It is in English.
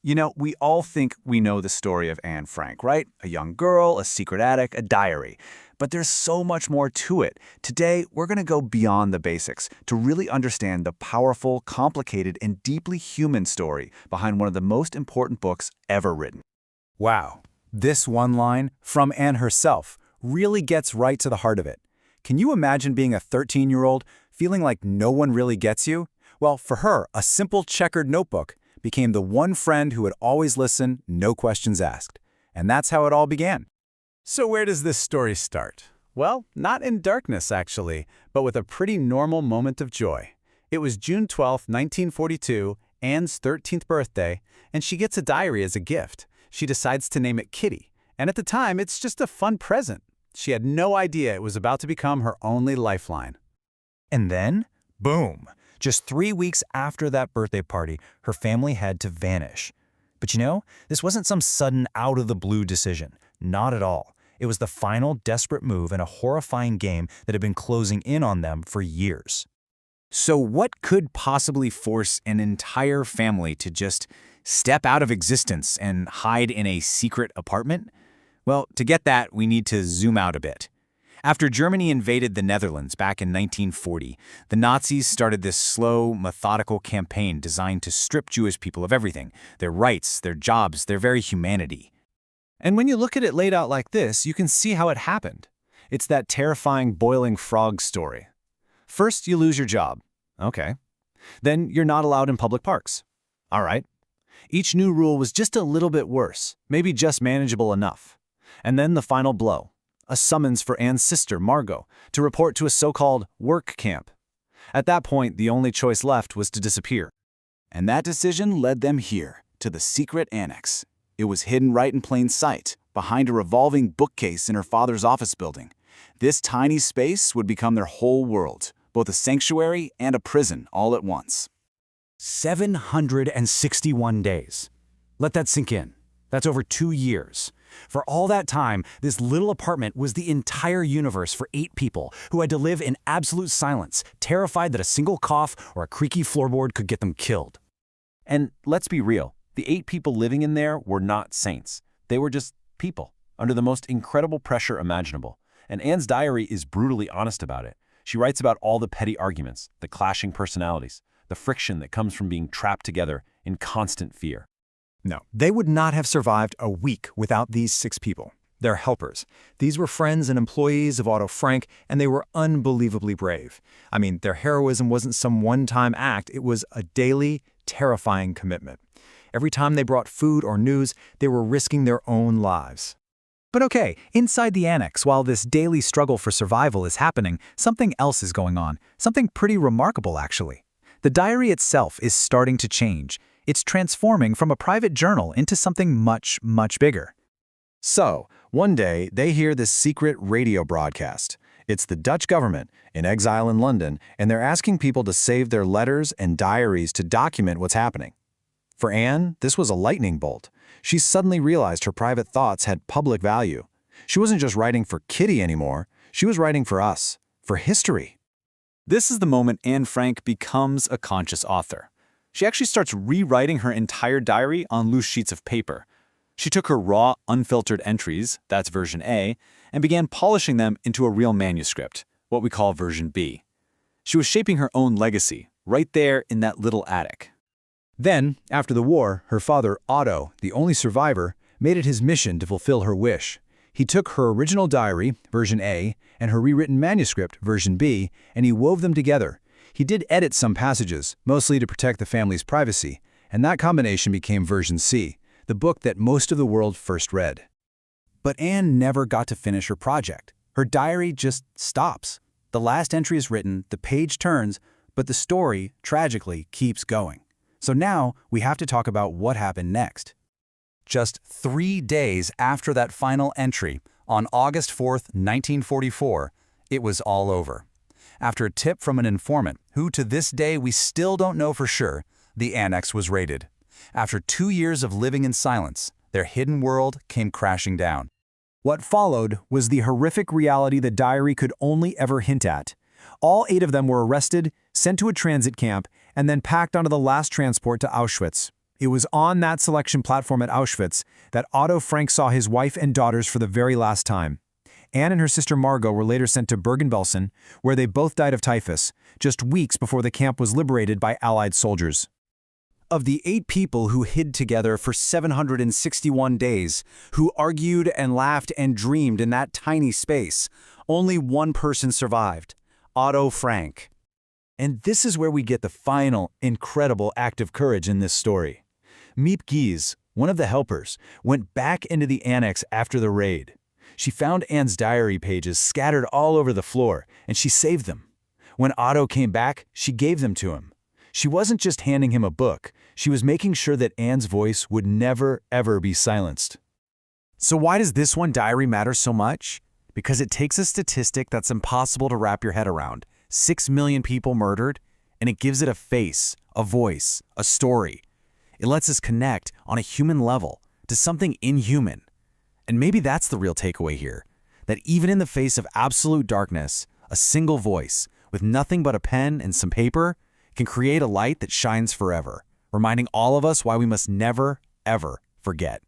We all think we know the story of Anne Frank, right? A young girl, a secret attic, a diary. But there's so much more to it. Today, we're going to go beyond the basics to really understand the powerful, complicated, and deeply human story behind one of the most important books ever written. Wow, this one line, from Anne herself, really gets right to the heart of it. Can you imagine being a 13-year-old feeling like no one really gets you? Well, for her, a simple checkered notebook became the one friend who would always listen, no questions asked. And that's how it all began. So where does this story start? Well, not in darkness, actually, but with a pretty normal moment of joy. It was June 12, 1942, Anne's 13th birthday, and she gets a diary as a gift. She decides to name it Kitty, and at the time, it's just a fun present. She had no idea it was about to become her only lifeline. And then, boom! Just 3 weeks after that birthday party, her family had to vanish. But this wasn't some sudden out-of-the-blue decision. Not at all. It was the final desperate move in a horrifying game that had been closing in on them for years. So what could possibly force an entire family to just step out of existence and hide in a secret apartment? Well, to get that, we need to zoom out a bit. After Germany invaded the Netherlands back in 1940, the Nazis started this slow, methodical campaign designed to strip Jewish people of everything, their rights, their jobs, their very humanity. And when you look at it laid out like this, you can see how it happened. It's that terrifying boiling frog story. First, you lose your job. Okay. Then you're not allowed in public parks. All right. Each new rule was just a little bit worse, maybe just manageable enough. And then the final blow. A summons for Anne's sister, Margot, to report to a so-called work camp. At that point, the only choice left was to disappear. And that decision led them here, to the secret annex. It was hidden right in plain sight, behind a revolving bookcase in her father's office building. This tiny space would become their whole world, both a sanctuary and a prison all at once. 761 days. Let that sink in. That's over 2 years. For all that time, this little apartment was the entire universe for 8 people who had to live in absolute silence, terrified that a single cough or a creaky floorboard could get them killed. And let's be real, the 8 people living in there were not saints. They were just people, under the most incredible pressure imaginable. And Anne's diary is brutally honest about it. She writes about all the petty arguments, the clashing personalities, the friction that comes from being trapped together in constant fear. No, they would not have survived a week without these 6 people. They're helpers. These were friends and employees of Otto Frank, and they were unbelievably brave. I mean, their heroism wasn't some one-time act. It was a daily, terrifying commitment. Every time they brought food or news, they were risking their own lives. But okay, inside the annex, while this daily struggle for survival is happening, something else is going on. Something pretty remarkable, actually. The diary itself is starting to change. It's transforming from a private journal into something much, much bigger. So, one day, they hear this secret radio broadcast. It's the Dutch government, in exile in London, and they're asking people to save their letters and diaries to document what's happening. For Anne, this was a lightning bolt. She suddenly realized her private thoughts had public value. She wasn't just writing for Kitty anymore. She was writing for us, for history. This is the moment Anne Frank becomes a conscious author. She actually starts rewriting her entire diary on loose sheets of paper. She took her raw, unfiltered entries, that's version A, and began polishing them into a real manuscript, what we call version B. She was shaping her own legacy, right there in that little attic. Then, after the war, her father, Otto, the only survivor, made it his mission to fulfill her wish. He took her original diary, version A, and her rewritten manuscript, version B, and he wove them together. He did edit some passages, mostly to protect the family's privacy, and that combination became version C, the book that most of the world first read. But Anne never got to finish her project. Her diary just stops. The last entry is written, the page turns, but the story, tragically, keeps going. So now we have to talk about what happened next. Just 3 days after that final entry, on August 4th, 1944, it was all over. After a tip from an informant, who to this day we still don't know for sure, the annex was raided. After 2 years of living in silence, their hidden world came crashing down. What followed was the horrific reality the diary could only ever hint at. All 8 of them were arrested, sent to a transit camp, and then packed onto the last transport to Auschwitz. It was on that selection platform at Auschwitz that Otto Frank saw his wife and daughters for the very last time. Anne and her sister Margot were later sent to Bergen-Belsen, where they both died of typhus, just weeks before the camp was liberated by Allied soldiers. Of the 8 people who hid together for 761 days, who argued and laughed and dreamed in that tiny space, only one person survived: Otto Frank. And this is where we get the final, incredible act of courage in this story. Miep Gies, one of the helpers, went back into the annex after the raid. She found Anne's diary pages scattered all over the floor, and she saved them. When Otto came back, she gave them to him. She wasn't just handing him a book, she was making sure that Anne's voice would never, ever be silenced. So why does this one diary matter so much? Because it takes a statistic that's impossible to wrap your head around: 6 million people murdered, and it gives it a face, a voice, a story. It lets us connect on a human level to something inhuman. And maybe that's the real takeaway here, that even in the face of absolute darkness, a single voice, with nothing but a pen and some paper, can create a light that shines forever, reminding all of us why we must never, ever forget.